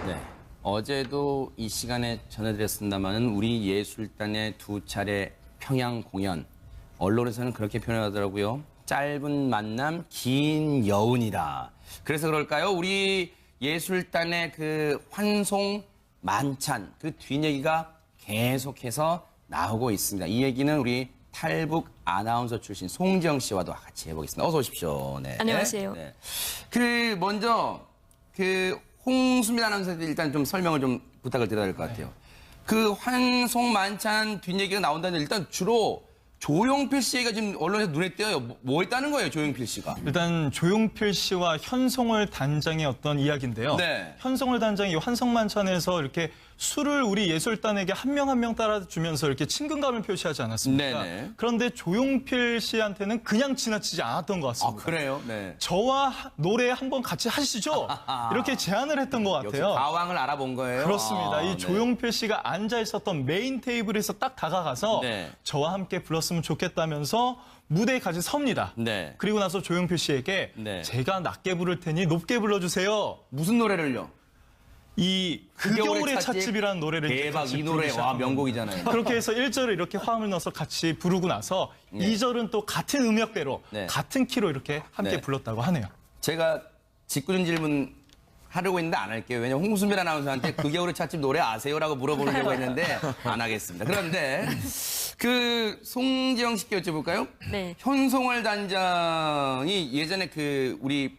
S1: 네. 어제도 이 시간에 전해드렸습니다만 우리 예술단의 두 차례 평양 공연 언론에서는 그렇게 표현하더라고요. 짧은 만남 긴 여운이다. 그래서 그럴까요? 우리 예술단의 그 환송 만찬 그 뒷얘기가 계속해서 나오고 있습니다. 이 얘기는 우리 탈북 아나운서 출신 송지영 씨와도 같이 해보겠습니다. 어서 오십시오. 네.
S2: 안녕하세요.
S1: 네. 그 먼저 그 홍수민 아나운서한테 일단 좀 설명을 좀 부탁을 드려야 될 것 같아요. 그 환송 만찬 뒷얘기가 나온다는데 일단 주로 조용필 씨가 지금 언론에서 눈에 띄어요. 뭐 했다는 거예요, 조용필 씨가?
S3: 일단 조용필 씨와 현송월 단장의 어떤 이야기인데요.
S1: 네.
S3: 현송월 단장이 환성만찬에서 이렇게 술을 우리 예술단에게 한 명 한 명 따라주면서 이렇게 친근감을 표시하지 않았습니까?
S1: 네네.
S3: 그런데 조용필 씨한테는 그냥 지나치지 않았던 것
S1: 아,
S3: 같습니다.
S1: 그래요? 네.
S3: 저와 노래 한번 같이 하시죠? 이렇게 제안을 했던 것
S1: 역시
S3: 같아요.
S1: 가왕을 알아본 거예요?
S3: 그렇습니다. 이
S1: 네.
S3: 조용필 씨가 앉아 있었던 메인 테이블에서 딱 다가가서
S1: 네.
S3: 저와 함께 불렀으면 좋겠다면서 무대에 같이 섭니다.
S1: 네.
S3: 그리고 나서 조용필 씨에게
S1: 네.
S3: 제가 낮게 부를 테니 높게 불러주세요.
S1: 무슨 노래를요?
S3: 이 그 겨울의 찻집이라는 노래를 이렇게
S1: 대박,
S3: 같이
S1: 이 노래,
S3: 부르기
S1: 와,
S3: 시작합니다.
S1: 명곡이잖아요.
S3: 그렇게 해서 1절을 이렇게 화음을 넣어서 같이 부르고 나서 2절은 또 같은 음역대로
S1: 네.
S3: 같은 키로 이렇게 함께
S1: 네.
S3: 불렀다고 하네요.
S1: 제가 직구준 질문 하려고 했는데 안 할게요. 왜냐면 홍수민 아나운서한테 그 겨울의 찻집 노래 아세요라고 물어보려고 했는데 안 하겠습니다. 그런데 그 송지영 씨께 여쭤볼까요?
S2: 네.
S1: 현송월 단장이 예전에 그 우리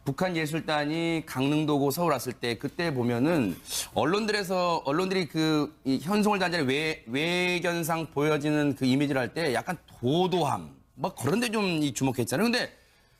S1: 북한 예술단이 강릉도고 서울 왔을 때 그때 보면은 언론들이 그 이 현송월 단장의 외견상 보여지는 그 이미지를 할 때 약간 도도함 막 그런 데 좀 주목했잖아요. 근데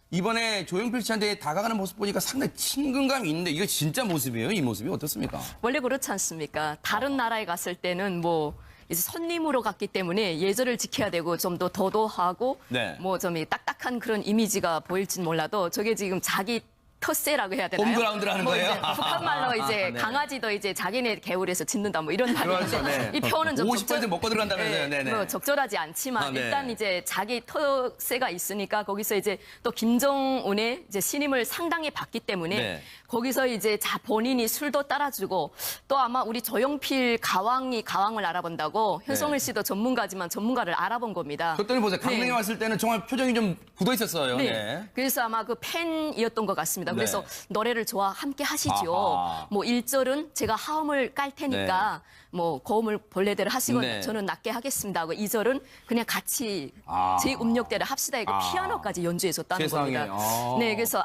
S1: 이번에 조용필 씨한테 다가가는 모습 보니까 상당히 친근감이 있는데 이거 진짜 모습이에요? 이 모습이 어떻습니까?
S2: 원래 그렇지 않습니까? 다른 나라에 갔을 때는 뭐 이제 손님으로 갔기 때문에 예절을 지켜야 되고 좀 더 도도하고
S1: 네.
S2: 뭐 좀 딱딱한 그런 이미지가 보일진 몰라도 저게 지금 자기 텃세라고 해야 되나요?
S1: 홈그라운드라는
S2: 뭐
S1: 거예요?
S2: 이제 북한 말로 이제
S1: 네.
S2: 강아지도 이제 자기네 개울에서 짖는다 뭐 이런 말인데
S1: 그렇죠, 네.
S2: 이 표현은 좀
S1: 50% 먹고 들어간다면서요? 네네.
S2: 뭐 적절하지 않지만
S1: 아, 네.
S2: 일단 이제 자기 텃세가 있으니까 거기서 이제 또 김정은의 이제 신임을 상당히 받기 때문에
S1: 네.
S2: 거기서 이제 본인이 술도 따라주고 또 아마 우리 조용필 가왕이 가왕을 알아본다고 현송일
S1: 네.
S2: 씨도 전문가지만 전문가를 알아본 겁니다.
S1: 그랬더니 보세요. 강릉에
S2: 네.
S1: 왔을 때는 정말 표정이 좀 굳어 있었어요.
S2: 네.
S1: 네.
S2: 그래서 아마 그 팬이었던 것 같습니다. 그래서
S1: 네.
S2: 노래를 좋아 함께 하시죠.
S1: 아하.
S2: 뭐 1절은 제가 하음을 깔 테니까 뭐 고음을 본래대로 하시고
S1: 네.
S2: 저는 낮게 하겠습니다 하고 2절은 그냥 같이
S1: 아.
S2: 제 음역대로 합시다 이거 피아노까지 연주해 줬다는
S1: 세상에.
S2: 겁니다.
S1: 아.
S2: 네, 그래서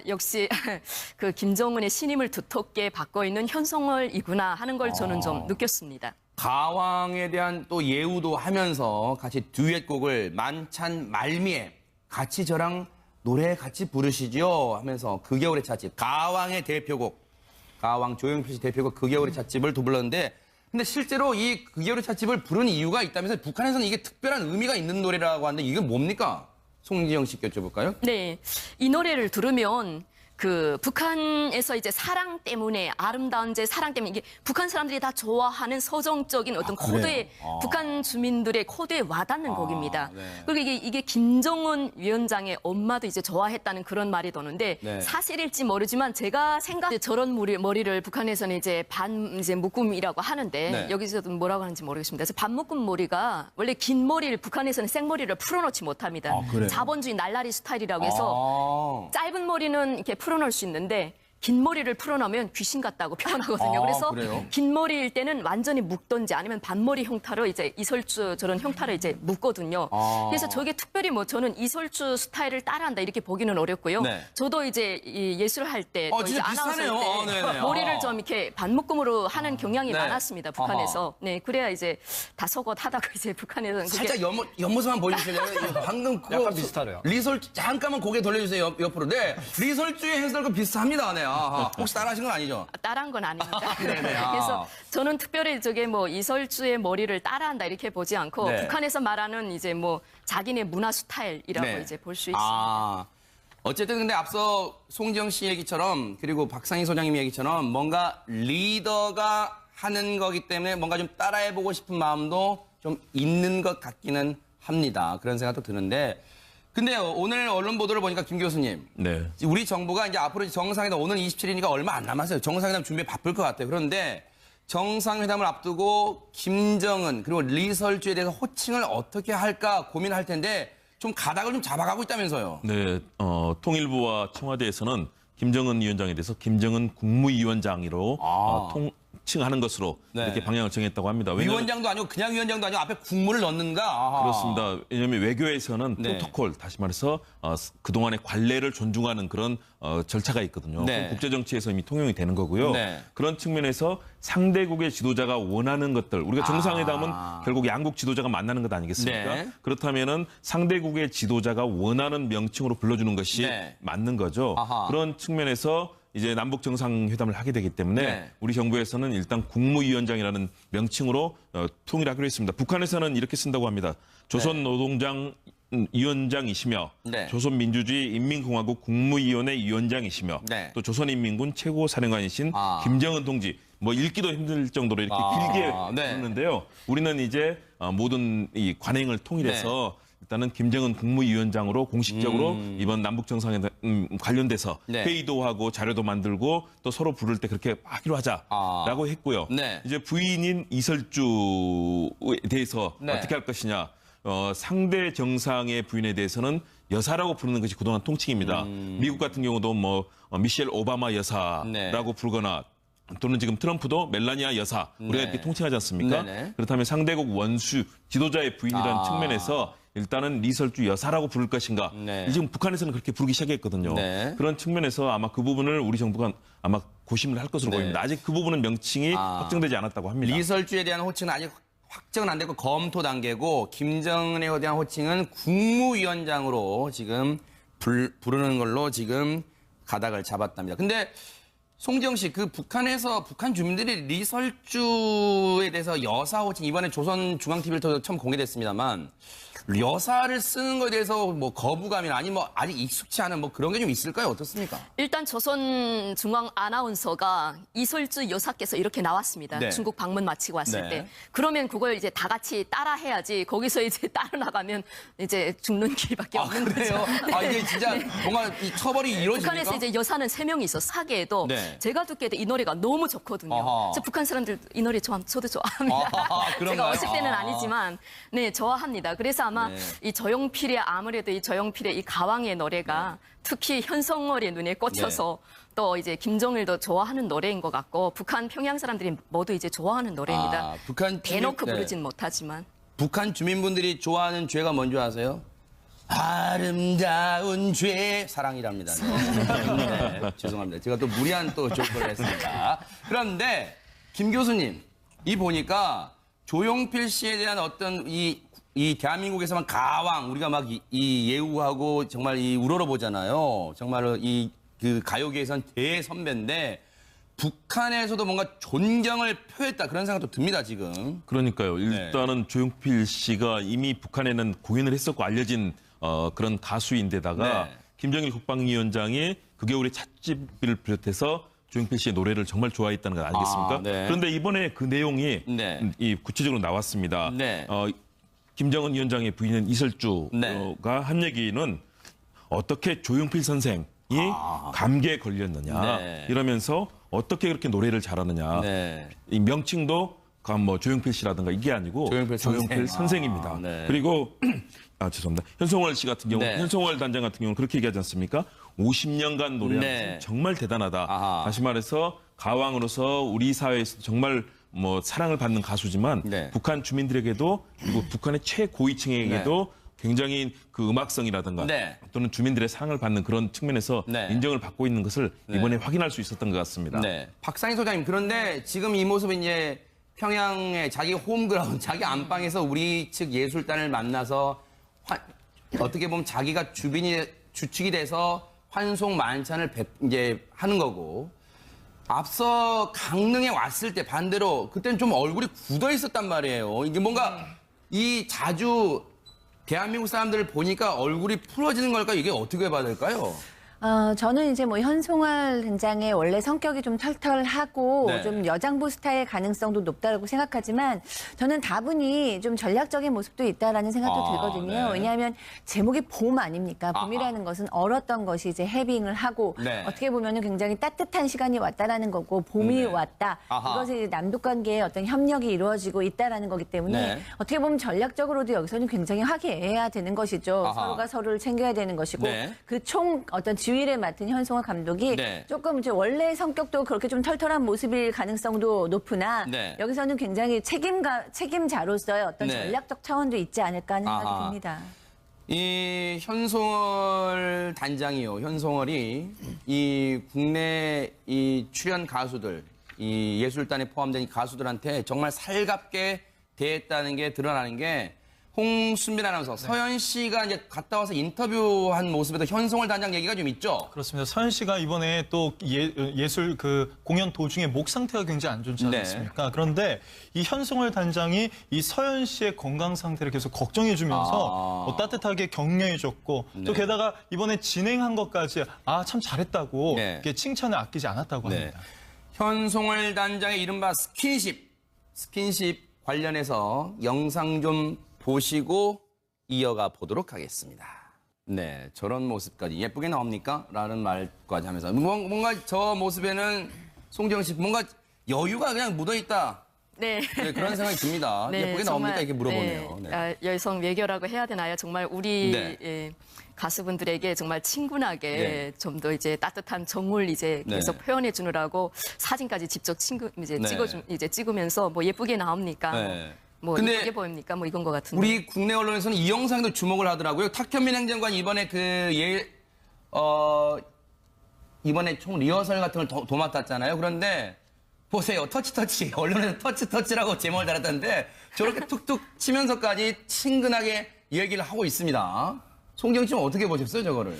S2: 역시 그 김정은의 신임을 두텁게 받고 있는 현송월이구나 하는 걸 저는 좀 느꼈습니다.
S1: 가왕에 대한 또 예우도 하면서 같이 듀엣곡을 만찬 말미에 같이 저랑 노래 같이 부르시죠 하면서 그 겨울의 찻집 가왕의 대표곡 가왕 조용필 씨 대표곡 그 겨울의 찻집을 또 불렀는데 근데 실제로 이 그 겨울의 찻집을 부른 이유가 있다면서 북한에서는 이게 특별한 의미가 있는 노래라고 하는데 이게 뭡니까? 송지영 씨께 여쭤볼까요?
S2: 네, 이 노래를 들으면 그 북한에서 이제 사랑 때문에 아름다운 제 사랑 때문에 이게 북한 사람들이 다 좋아하는 서정적인 어떤 코드에 북한 주민들의 코드에 와닿는 곡입니다.
S1: 네.
S2: 그리고 이게 김정은 위원장의 엄마도 이제 좋아했다는 그런 말이 도는데
S1: 네.
S2: 사실일지 모르지만 제가 저런 머리를 북한에서는 이제 이제 묶음이라고 하는데
S1: 네.
S2: 여기서도 뭐라고 하는지 모르겠습니다. 그래서 반묶음 머리가 원래 긴 머리를 북한에서는 생머리를 풀어놓지 못합니다.
S1: 그래요?
S2: 자본주의 날라리 스타일이라고 해서 짧은 머리는 이렇게 풀어놓을 수 있는데 긴 머리를 풀어놓으면 귀신 같다고 표현하거든요. 그래서
S1: 그래요?
S2: 긴 머리일 때는 완전히 묶던지 아니면 반머리 형태로 이제 이설주 저런 형태를 이제 묶거든요. 그래서 저게 특별히 뭐 저는 이설주 스타일을 따라한다 이렇게 보기는 어렵고요.
S1: 네.
S2: 저도 이제 이 예술을 할 때 또 이제
S1: 진짜
S2: 아나운서
S1: 비슷하네요.
S2: 할 때
S1: 네네.
S2: 머리를 좀 이렇게 반묶음으로 하는 경향이
S1: 네.
S2: 많았습니다. 북한에서. 네, 그래야 이제 다소곳하다가 이제 북한에서는 그게
S1: 살짝 옆모습만 보여주실래요? 방금 그
S6: 약간 비슷하네요.
S1: 리설 잠깐만 고개 돌려주세요 옆으로. 네, 리설주의 해설과 비슷합니다. 네, 혹시 따라하신 건 아니죠?
S2: 따라한 건 아닙니다.
S1: 네네.
S2: 그래서 저는 특별히 저게 뭐 이설주의 머리를 따라한다 이렇게 보지 않고
S1: 네.
S2: 북한에서 말하는 이제 뭐 자기네 문화 스타일이라고
S1: 네.
S2: 이제 볼 수 있습니다.
S1: 아, 어쨌든 근데 앞서 송지영 씨 얘기처럼 그리고 박상희 소장님 얘기처럼 뭔가 리더가 하는 거기 때문에 뭔가 좀 따라해보고 싶은 마음도 좀 있는 것 같기는 합니다. 그런 생각도 드는데 근데 오늘 언론 보도를 보니까 김 교수님
S4: 네.
S1: 우리 정부가 이제 앞으로 정상회담 오늘 27일이니까 얼마 안 남았어요. 정상회담 준비에 바쁠 것 같아요. 그런데 정상회담을 앞두고 김정은 그리고 리설주에 대해서 호칭을 어떻게 할까 고민할 텐데 좀 가닥을 좀 잡아가고 있다면서요.
S4: 네, 통일부와 청와대에서는 김정은 위원장에 대해서 김정은 국무위원장으로 통칭하는 것으로
S1: 네.
S4: 이렇게 방향을 정했다고 합니다.
S1: 위원장도 아니고 그냥 위원장도 아니고 앞에 국무를 넣는가? 아하.
S4: 그렇습니다. 왜냐하면 외교에서는
S1: 네.
S4: 프로토콜, 다시 말해서 그동안의 관례를 존중하는 그런 절차가 있거든요.
S1: 네.
S4: 국제정치에서 이미 통용이 되는 거고요.
S1: 네.
S4: 그런 측면에서 상대국의 지도자가 원하는 것들, 우리가 정상회담은 결국 양국 지도자가 만나는 것 아니겠습니까?
S1: 네.
S4: 그렇다면은 상대국의 지도자가 원하는 명칭으로 불러주는 것이
S1: 네.
S4: 맞는 거죠.
S1: 아하.
S4: 그런 측면에서 이제 남북 정상회담을 하게 되기 때문에
S1: 네.
S4: 우리 정부에서는 일단 국무위원장이라는 명칭으로 통일하기로 했습니다. 북한에서는 이렇게 쓴다고 합니다. 조선노동당 위원장이시며
S1: 네.
S4: 조선민주주의 인민공화국 국무위원회 위원장이시며
S1: 네.
S4: 또 조선인민군 최고사령관이신
S1: 아.
S4: 김정은 동지 뭐 읽기도 힘들 정도로 이렇게 길게
S1: 네.
S4: 부르는데요. 우리는 이제 모든 이 관행을 통일해서 일단은 김정은 국무위원장으로 공식적으로 이번 남북 정상회담 관련돼서
S1: 네.
S4: 회의도 하고 자료도 만들고 또 서로 부를 때 그렇게 하기로 하자라고 했고요.
S1: 네.
S4: 이제 부인인 이설주에 대해서
S1: 네.
S4: 어떻게 할 것이냐. 상대 정상의 부인에 대해서는 여사라고 부르는 것이 그동안 통칭입니다. 미국 같은 경우도 뭐 미셸 오바마 여사라고
S1: 네.
S4: 부르거나 또는 지금 트럼프도 멜라니아 여사 우리가
S1: 네.
S4: 이렇게 통칭하지 않습니까?
S1: 네네.
S4: 그렇다면 상대국 원수 지도자의 부인이라는 측면에서 일단은 리설주 여사라고 부를 것인가?
S1: 네.
S4: 지금 북한에서는 그렇게 부르기 시작했거든요.
S1: 네.
S4: 그런 측면에서 아마 그 부분을 우리 정부가 아마 고심을 할 것으로
S1: 네.
S4: 보입니다. 아직 그 부분은 명칭이 확정되지 않았다고 합니다.
S1: 리설주에 대한 호칭은 아직 확정은 안 되고 검토 단계고 김정은에 대한 호칭은 국무위원장으로 지금 부르는 걸로 지금 가닥을 잡았답니다. 근데 송지영 씨, 그 북한에서 북한 주민들이 리설주에 대해서 여사 호칭 이번에 조선중앙TV를 통해서 처음 공개됐습니다만 여사를 쓰는 것에 대해서 뭐 거부감이나 아니면 뭐 아직 익숙치 않은 뭐 그런 게 좀 있을까요? 어떻습니까?
S2: 일단 조선중앙 아나운서가 이설주 여사께서 이렇게 나왔습니다.
S1: 네.
S2: 중국 방문 마치고 왔을
S1: 네.
S2: 때. 그러면 그걸 이제 다 같이 따라 해야지. 거기서 이제 따라 나가면 이제 죽는 길밖에 없는
S1: 그래요?
S2: 거죠. 네.
S1: 이게 진짜 정말 이 처벌이 이루어집니까?
S2: 북한에서 이제 여사는 3명이 있어. 사계에도
S1: 네.
S2: 제가 듣기에도 이 노래가 너무 좋거든요.
S1: 아하.
S2: 그래서 북한 사람들 이 노래 저도 좋아합니다.
S1: 아하, 그런가요?
S2: 제가 어릴 때는
S1: 아.
S2: 아니지만 네 좋아합니다. 그래서 아마
S1: 네.
S2: 이 조용필의 아무래도 이 조용필의 이 가왕의 노래가 특히 현성월의 눈에 꽂혀서 또 이제 김정일도 좋아하는 노래인 것 같고 북한 평양 사람들이 모두 이제 좋아하는 노래입니다.
S1: 북한
S2: 대놓고
S1: 네.
S2: 부르진 못하지만.
S1: 북한 주민분들이 좋아하는 죄가 뭔지 아세요? 아름다운 죄 사랑이랍니다. 네. 네, 죄송합니다. 제가 또 무리한 또 조건을 했습니다. 그런데 김 교수님 이 보니까 조용필 씨에 대한 어떤 이 대한민국에서만 가왕 우리가 막 이 예우하고 정말 이 우러러 보잖아요. 정말 이 그 가요계에선 대선배인데 북한에서도 뭔가 존경을 표했다 그런 생각도 듭니다 지금.
S4: 그러니까요. 일단은 조용필 씨가 이미 북한에는 공연을 했었고 알려진 그런 가수인데다가
S1: 네.
S4: 김정일 국방위원장이 그 겨울의 찻집을 비롯해서 조용필 씨의 노래를 정말 좋아했다는 거 아니겠습니까?
S1: 네.
S4: 그런데 이번에 그 내용이
S1: 네.
S4: 이 구체적으로 나왔습니다.
S1: 네.
S4: 김정은 위원장의 부인인 이설주가
S1: 네.
S4: 한 얘기는 어떻게 조용필 선생이 감기에 걸렸느냐
S1: 네.
S4: 이러면서 어떻게 그렇게 노래를 잘하느냐
S1: 네.
S4: 이 명칭도 뭐 조용필 씨라든가 이게 아니고
S1: 조용필 선생.
S4: 선생입니다.
S1: 네.
S4: 그리고 죄송합니다. 현성월 씨 같은 경우,
S1: 네.
S4: 현성월 단장 같은 경우는 그렇게 얘기하지 않습니까? 50년간 노래한
S1: 네.
S4: 것은 정말 대단하다.
S1: 아하.
S4: 다시 말해서 가왕으로서 우리 사회에서 정말 뭐 사랑을 받는 가수지만
S1: 네.
S4: 북한 주민들에게도 그리고 북한의 최고위층에게도 굉장히 그 음악성이라든가
S1: 네.
S4: 또는 주민들의 사랑을 받는 그런 측면에서
S1: 네.
S4: 인정을 받고 있는 것을 이번에 확인할 수 있었던 것 같습니다.
S1: 네. 박상희 소장님, 그런데 지금 이 모습은 이제 평양의 자기 홈그라운드, 자기 안방에서 우리 측 예술단을 만나서 어떻게 보면 자기가 주축이 돼서 환송 만찬을 이제 하는 거고, 앞서 강릉에 왔을 때 반대로 그때는 좀 얼굴이 굳어 있었단 말이에요. 이게 뭔가 이 자주 대한민국 사람들을 보니까 얼굴이 풀어지는 걸까? 이게 어떻게 봐야 될까요?
S5: 저는 이제 뭐 현송월 단장의 원래 성격이 좀 털털하고
S1: 네.
S5: 좀 여장부 스타일 가능성도 높다고 생각하지만 저는 다분히 좀 전략적인 모습도 있다라는 생각도 들거든요.
S1: 네.
S5: 왜냐하면 제목이 봄 아닙니까? 봄이라는 것은 얼었던 것이 이제 해빙을 하고
S1: 네.
S5: 어떻게 보면은 굉장히 따뜻한 시간이 왔다라는 거고 봄이
S1: 네.
S5: 왔다.
S1: 아하.
S5: 이것이 이제 남북 관계에 어떤 협력이 이루어지고 있다라는 거기 때문에
S1: 네.
S5: 어떻게 보면 전략적으로도 여기서는 굉장히 화기애애해야 되는 것이죠.
S1: 아하.
S5: 서로가 서로를 챙겨야 되는 것이고
S1: 네.
S5: 그 총 어떤 지휘를 맡은 현송월 감독이
S1: 네.
S5: 조금 이제 원래 성격도 그렇게 좀 털털한 모습일 가능성도 높으나
S1: 네.
S5: 여기서는 굉장히 책임자로서의 어떤
S1: 네.
S5: 전략적 차원도 있지 않을까 하는
S1: 아하.
S5: 생각이 듭니다.
S1: 이 현송월 단장이요. 현송월이 이 국내 이 출연 가수들, 이 예술단에 포함된 이 가수들한테 정말 살갑게 대했다는 게 드러나는 게 홍순빈 아나운서, 서현 씨가 이제 갔다 와서 인터뷰한 모습에도 현송월 단장 얘기가 좀 있죠.
S3: 그렇습니다. 서현 씨가 이번에 또 예술 그 공연 도중에 목 상태가 굉장히 안 좋지
S1: 네.
S3: 않습니까? 그런데 이 현송월 단장이 이 서현 씨의 건강 상태를 계속 걱정해주면서 따뜻하게 격려해줬고 또
S1: 네.
S3: 게다가 이번에 진행한 것까지 참 잘했다고
S1: 네.
S3: 이렇게 칭찬을 아끼지 않았다고
S1: 네.
S3: 합니다.
S1: 현송월 단장의 이른바 스킨십 관련해서 영상 좀 보시고 이어가 보도록 하겠습니다. 네, 저런 모습까지 예쁘게 나옵니까? 라는 말까지 하면서 뭔가 저 모습에는 송지영 씨 뭔가 여유가 그냥 묻어있다.
S2: 네.
S1: 네, 그런 생각이 듭니다. 예쁘게 나옵니까? 이렇게 물어보네요. 네.
S2: 여성 외교라고 해야 되나요? 정말 우리
S1: 네.
S2: 가수분들에게 정말 친근하게
S1: 네.
S2: 좀 더 이제 따뜻한 정을 이제 계속
S1: 네.
S2: 표현해 주느라고 사진까지 직접
S1: 네.
S2: 찍으면서 뭐 예쁘게 나옵니까?
S1: 네.
S2: 뭐
S1: 근데
S2: 예쁘게 보입니까? 뭐 이건 것 같은데.
S1: 우리 국내 언론에서는 이 영상도 주목을 하더라고요. 탁현민 행정관 이번에 이번에 총 리허설 같은 걸 도맡았잖아요. 그런데 보세요. 터치. 언론에서 터치라고 제목을 달았다는데 저렇게 툭툭 치면서까지 친근하게 얘기를 하고 있습니다. 송지영 씨는 어떻게 보셨어요, 저거를?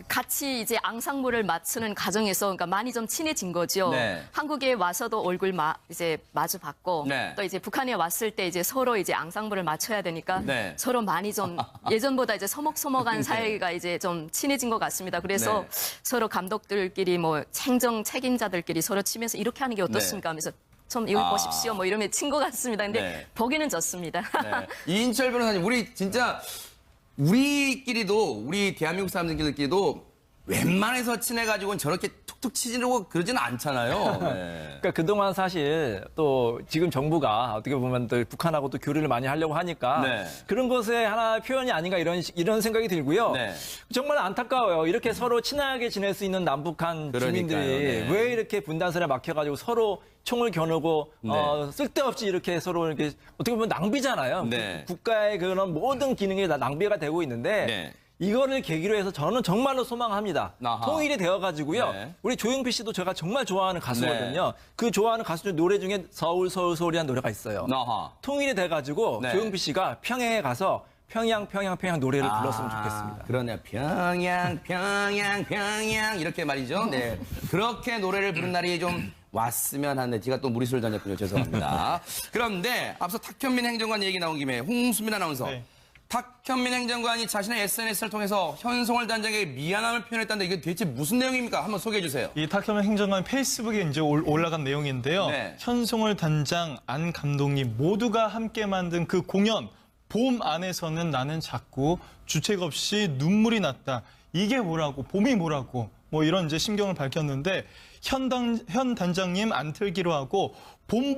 S2: 같이 이제 앙상블을 맞추는 과정에서 그러니까 많이 좀 친해진 거죠.
S1: 네.
S2: 한국에 와서도 얼굴 이제 마주 봤고
S1: 네.
S2: 또 이제 북한에 왔을 때 이제 서로 이제 앙상블을 맞춰야 되니까
S1: 네.
S2: 서로 많이 좀 예전보다 이제 서먹서먹한
S1: 네.
S2: 사이가 이제 좀 친해진 것 같습니다. 그래서
S1: 네.
S2: 서로 감독들끼리 뭐 행정 책임자들끼리 서로 치면서 이렇게 하는 게 어떻습니까? 하면서 좀 이거 보십시오. 뭐 이러면 친 것 같습니다. 근데
S1: 네.
S2: 보기는 좋습니다.
S1: 네. 이인철 변호사님, 우리 대한민국 사람들끼리도 웬만해서 친해가지고는 저렇게 툭툭 치지려고 그러지는 않잖아요. 네.
S6: 그러니까 그동안 사실 또 지금 정부가 어떻게 보면 또 북한하고 또 교류를 많이 하려고 하니까
S1: 네.
S6: 그런 것의 하나 표현이 아닌가 이런 생각이 들고요.
S1: 네.
S6: 정말 안타까워요. 이렇게 서로 친하게 지낼 수 있는 남북한
S1: 그러니까요.
S6: 주민들이
S1: 네.
S6: 왜 이렇게 분단선에 막혀가지고 서로 총을 겨누고
S1: 네.
S6: 쓸데없이 이렇게 서로 이렇게 어떻게 보면 낭비잖아요.
S1: 네.
S6: 국가의 그런 모든 기능이 다 낭비가 되고 있는데
S1: 네.
S6: 이거를 계기로 해서 저는 정말로 소망합니다.
S1: 아하.
S6: 통일이 되어가지고요.
S1: 네.
S6: 우리 조용필 씨도 제가 정말 좋아하는 가수거든요. 그 좋아하는 가수 중 노래 중에 서울이라는 노래가 있어요.
S1: 아하.
S6: 통일이 돼가지고
S1: 네.
S6: 조용필 씨가 평양에 가서 평양 노래를 불렀으면 좋겠습니다.
S1: 그러네요. 평양 이렇게 말이죠. 네. 그렇게 노래를 부른 날이 좀 왔으면 하는데 제가 또 무리수를 던졌군요. 죄송합니다. 그런데 앞서 탁현민 행정관 얘기 나온 김에 홍수민 아나운서.
S3: 네.
S1: 탁현민 행정관이 자신의 SNS를 통해서 현송월 단장에게 미안함을 표현했다는데 이게 대체 무슨 내용입니까? 한번 소개해 주세요.
S3: 이 탁현민 행정관 페이스북에 이제 올라간 내용인데요.
S1: 네.
S3: 현송월 단장, 안 감독님 모두가 함께 만든 그 공연 봄 안에서는 나는 자꾸 주책 없이 눈물이 났다. 이게 뭐라고? 봄이 뭐라고? 뭐 이런 이제 심경을 밝혔는데 현 단장님 안 틀기로 하고 봄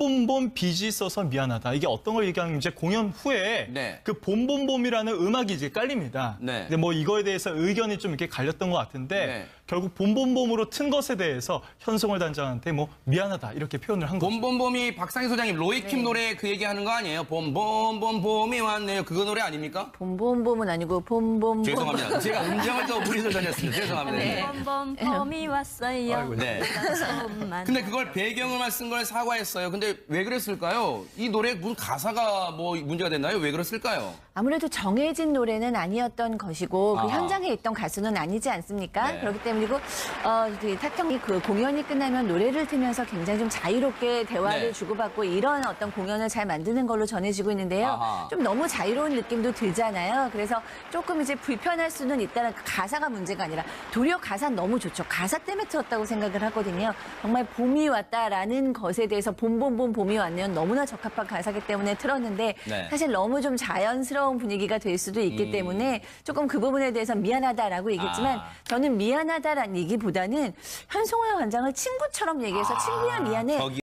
S3: 빚이 있어서 미안하다. 이게 어떤 걸 얘기하는 이제 공연 후에
S1: 네.
S3: 그 봄이라는 음악이 이제 깔립니다.
S1: 네.
S3: 근데 뭐 이거에 대해서 의견이 좀 이렇게 갈렸던 것 같은데
S1: 네.
S3: 결국 봄으로 튼 것에 대해서 현송월 단장한테 뭐 미안하다 이렇게 표현을 한 거죠.
S1: 봄이 박상희 소장님 로이킴 노래 그 얘기하는 거 아니에요? 봄이 왔네요. 그거 노래 아닙니까?
S5: 봄은 아니고 봄.
S1: 죄송합니다. 제가 음정을 또 무리수를 던졌습니다. 죄송합니다.
S2: 봄이 왔어요.
S1: 네.
S2: 소만.
S1: 근데 그걸 배경음악 쓴 걸 사과했어요. 했어요. 근데 왜 그랬을까요? 이 노래 무슨 가사가 뭐 문제가 됐나요? 왜 그랬을까요?
S5: 아무래도 정해진 노래는 아니었던 것이고 그
S1: 아하.
S5: 현장에 있던 가수는 아니지 않습니까?
S1: 네.
S5: 그렇기 때문이고 탁형이 그 공연이 끝나면 노래를 틀면서 굉장히 좀 자유롭게 대화를
S1: 네.
S5: 주고받고 이런 어떤 공연을 잘 만드는 걸로 전해지고 있는데요.
S1: 아하.
S5: 좀 너무 자유로운 느낌도 들잖아요. 그래서 조금 이제 불편할 수는 있다는 그 가사가 문제가 아니라 도리어 가사 너무 좋죠. 가사 때문에 틀었다고 생각을 하거든요. 정말 봄이 왔다라는 것에 대해서 봄이 왔네요. 너무나 적합한 가사기 때문에 틀었는데
S1: 네.
S5: 사실 너무 좀 자연스러운 분위기가 될 수도 있기 때문에 조금 그 부분에 대해서 미안하다라고 얘기했지만 저는 미안하다라는 얘기보다는 현송월 관장을 친구처럼 얘기해서 친구야 미안해.
S1: 저기